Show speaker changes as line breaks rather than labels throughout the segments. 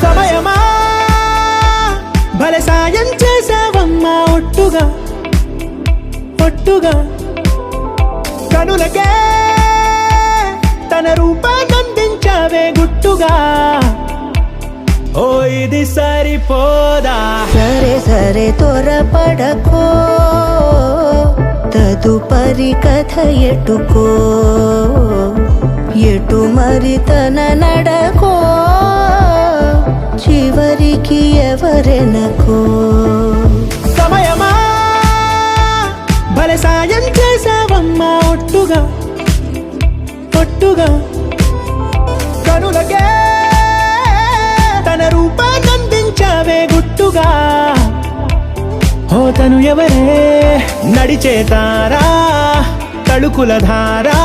సమయమా భలే సాయం చేసావమ్మా ఒట్టుగా ఒట్టుగా కనులకే తన రూపాన్నందించావే గుట్టుగా ఓ ఇది సరిపోదా
సరే సరే త్వరపడకో తదుపరి కథ ఎటుకో ఎటు మరి తన నడకో చివరికి ఎవరెనకో
సమయమా భలే సాయం చేసావమ్మా ఒట్టుగా ఒట్టుగా కనులకే తన రూపాన్నందించావే గుట్టుగా ఓ తను ఎవరే నడిచే తారా తళుకుల ధారా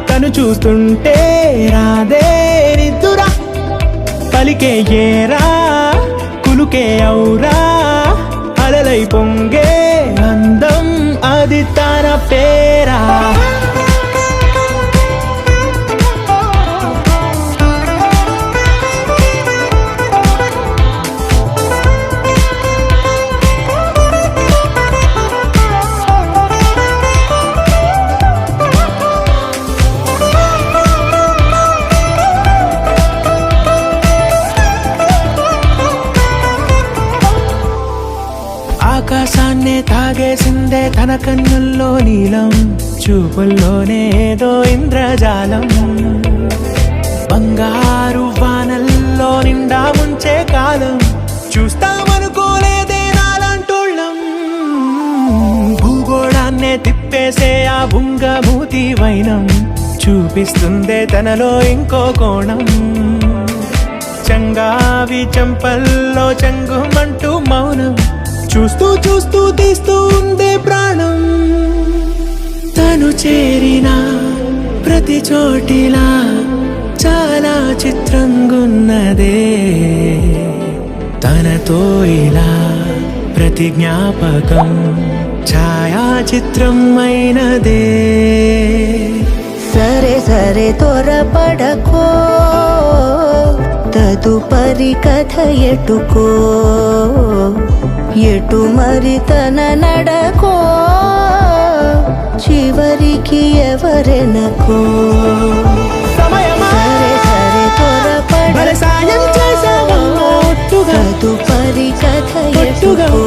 తను చూస్తుంటే రాదే నిద్దురా పలికే ఏరా కులుకే ఔరా అలలై పొంగే అందం అది తన పేరా ఆకాశాన్నే తాగేసిందే తన కన్నుల్లో నీలం చూపుల్లోనే ఏదో ఇంద్రజాలం బంగారు వానల్లో నిండా ముంచే కాలం చూస్తామనుకోలేదే నాలాంటోళ్ళం భూగోళాన్నే తిప్పేసే ఆ బుంగమూతి వైనం చూపిస్తుందే తనలో ఇంకో కోణం చంగావి చంపల్లో చంగుమంటూ మౌనం చూస్తూ చూస్తూ తీస్తూ ఉందే ప్రాణం తను చేరిన ప్రతి చోటిలా చాలా చిత్రంగున్నదే తనతో ఇలా ప్రతి జ్ఞాపకం ఛాయాచిత్రం అయినదే
సరే సరే త్వరపడకో తదుపరి కథ ఎటుకో ఎటు మరి తన నడకో చివరికి ఎవరెనకో
సమయమా
సరే సరే
భలే సాయం చేసావమ్మా ఒట్టుగా
తదుపరి కథ
ఒట్టుగా
ఎటుకో